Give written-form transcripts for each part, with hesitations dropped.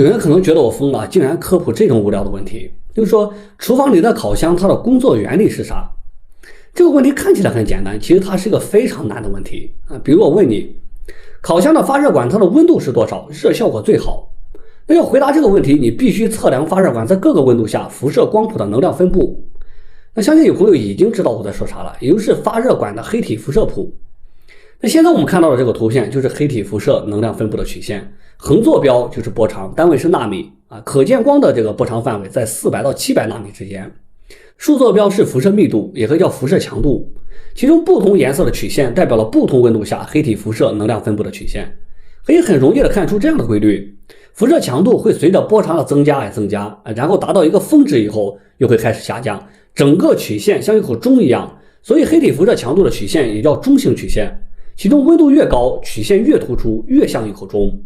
有人可能觉得我疯了，竟然科普这种无聊的问题，就是说厨房里的烤箱它的工作原理是啥？这个问题看起来很简单，其实它是一个非常难的问题啊。比如我问你，烤箱的发热管它的温度是多少，热效果最好？那要回答这个问题，你必须测量发热管在各个温度下辐射光谱的能量分布。那相信有朋友已经知道我在说啥了，也就是发热管的黑体辐射谱。那现在我们看到的这个图片就是黑体辐射能量分布的曲线，横坐标就是波长，单位是纳米啊，可见光的这个波长范围在400到700纳米之间。竖坐标是辐射密度，也可以叫辐射强度，其中不同颜色的曲线代表了不同温度下黑体辐射能量分布的曲线。可以很容易的看出这样的规律，辐射强度会随着波长的增加而增加，然后达到一个峰值以后又会开始下降，整个曲线像一口钟一样，所以黑体辐射强度的曲线也叫钟形曲线，其中温度越高，曲线越突出，越像一口钟。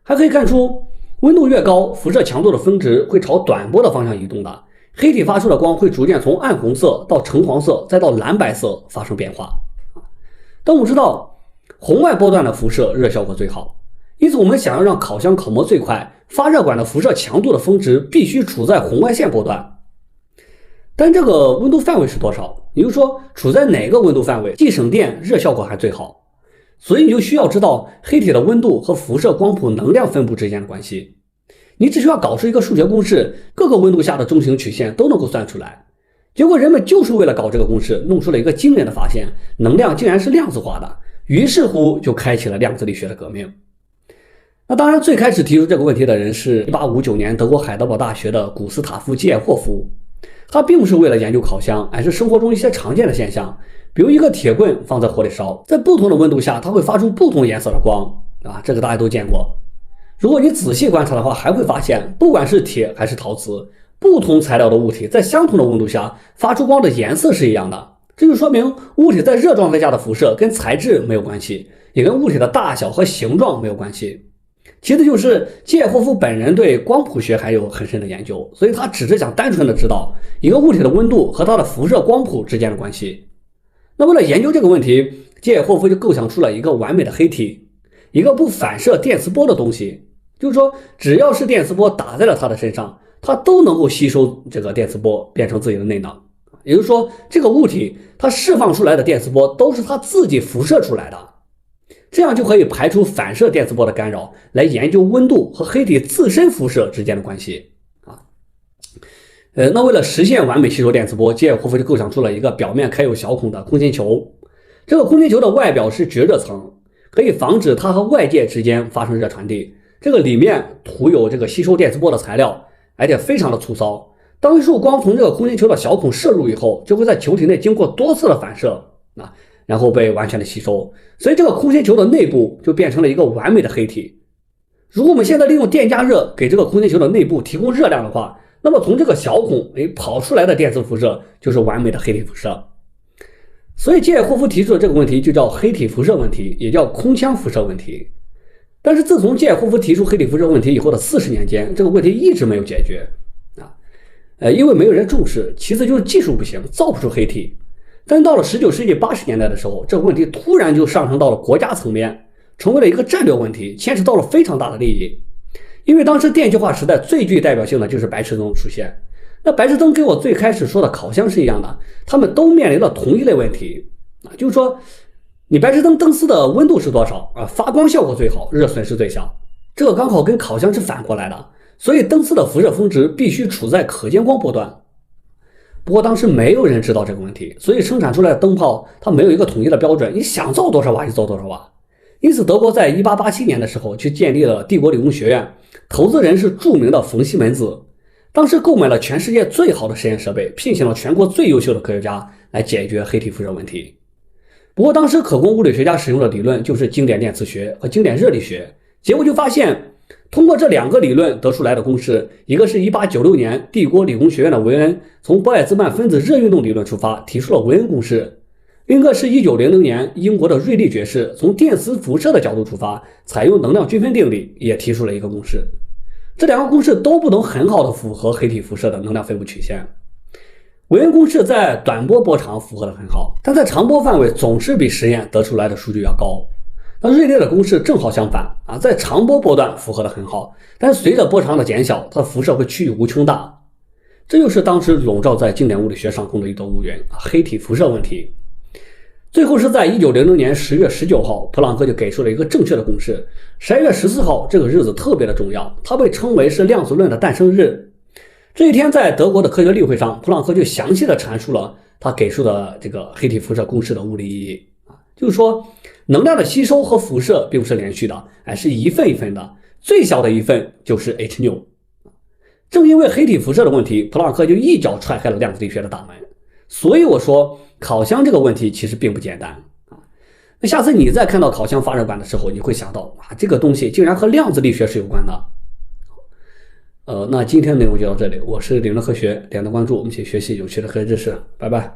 还可以看出，温度越高，辐射强度的峰值会朝短波的方向移动的，黑体发出的光会逐渐从暗红色到橙黄色再到蓝白色发生变化。但我们知道红外波段的辐射热效果最好，因此我们想要让烤箱烤模最快，发热管的辐射强度的峰值必须处在红外线波段。但这个温度范围是多少？也就是说处在哪个温度范围既省电热效果还最好，所以你就需要知道黑体的温度和辐射光谱能量分布之间的关系。你只需要搞出一个数学公式，各个温度下的钟形曲线都能够算出来。结果人们就是为了搞这个公式，弄出了一个惊人的发现，能量竟然是量子化的，于是乎就开启了量子力学的革命。那当然最开始提出这个问题的人是1859年德国海德堡大学的古斯塔夫·基尔霍夫，他并不是为了研究烤箱，而是生活中一些常见的现象，比如一个铁棍放在火里烧，在不同的温度下它会发出不同颜色的光啊，这个大家都见过。如果你仔细观察的话，还会发现不管是铁还是陶瓷，不同材料的物体在相同的温度下发出光的颜色是一样的，这就说明物体在热状态下的辐射跟材质没有关系，也跟物体的大小和形状没有关系。其次就是基尔霍夫本人对光谱学还有很深的研究，所以他只是想单纯的知道一个物体的温度和它的辐射光谱之间的关系。那为了研究这个问题，基尔霍夫就构想出了一个完美的黑体，一个不反射电磁波的东西，就是说只要是电磁波打在了它的身上，它都能够吸收这个电磁波变成自己的内能，也就是说这个物体它释放出来的电磁波都是它自己辐射出来的，这样就可以排除反射电磁波的干扰，来研究温度和黑体自身辐射之间的关系啊。那为了实现完美吸收电磁波，基尔霍夫就构想出了一个表面开有小孔的空心球，这个空心球的外表是绝热层，可以防止它和外界之间发生热传递，这个里面涂有这个吸收电磁波的材料，而且非常的粗糙，当一束光从这个空心球的小孔射入以后，就会在球体内经过多次的反射啊，然后被完全的吸收，所以这个空心球的内部就变成了一个完美的黑体。如果我们现在利用电加热给这个空心球的内部提供热量的话，那么从这个小孔跑出来的电磁辐射就是完美的黑体辐射。所以基尔霍夫提出的这个问题就叫黑体辐射问题，也叫空腔辐射问题。但是自从基尔霍夫提出黑体辐射问题以后的40年间，这个问题一直没有解决啊，因为没有人重视，其次就是技术不行，造不出黑体。但到了19世纪80年代的时候，这个问题突然就上升到了国家层面，成为了一个战略问题，牵扯到了非常大的利益。因为当时电气化时代最具代表性的就是白炽灯出现，那白炽灯跟我最开始说的烤箱是一样的，他们都面临了同一类问题啊，就是说你白炽灯灯丝的温度是多少啊，发光效果最好，热损失最小，这个刚好跟烤箱是反过来的，所以灯丝的辐射峰值必须处在可见光波段。不过当时没有人知道这个问题，所以生产出来的灯泡它没有一个统一的标准，你想造多少瓦就造多少瓦。因此德国在1887年的时候去建立了帝国理工学院，投资人是著名的冯西门子，当时购买了全世界最好的实验设备，聘请了全国最优秀的科学家来解决黑体辐射问题。不过当时可供物理学家使用的理论就是经典电磁学和经典热力学，结果就发现通过这两个理论得出来的公式，一个是1896年帝国理工学院的维恩从玻尔兹曼分子热运动理论出发提出了维恩公式，另一个是1900年英国的瑞利爵士从电磁辐射的角度出发，采用能量均分定理也提出了一个公式。这两个公式都不能很好的符合黑体辐射的能量分布曲线。韦恩公式在短波波长符合的很好，但在长波范围总是比实验得出来的数据要高。那瑞列的公式正好相反啊，在长波波段符合的很好，但是随着波长的减小，它的辐射会趋于无穷大。这就是当时笼罩在经典物理学上空的一朵乌云啊，黑体辐射问题。最后是在1900年10月19号，普朗克就给出了一个正确的公式。11月14号这个日子特别的重要，它被称为是量子论的诞生日。这一天在德国的科学例会上，普朗克就详细的阐述了他给出的这个黑体辐射公式的物理意义啊，就是说能量的吸收和辐射并不是连续的，是一份一份的，最小的一份就是 h-. 正因为黑体辐射的问题，普朗克就一脚踹开了量子力学的大门。所以我说烤箱这个问题其实并不简单啊。那下次你再看到烤箱发热管的时候，你会想到啊，这个东西竟然和量子力学是有关的。那今天的内容就到这里，我是理论科学，点个关注，我们一起学习有趣的科学知识，拜拜。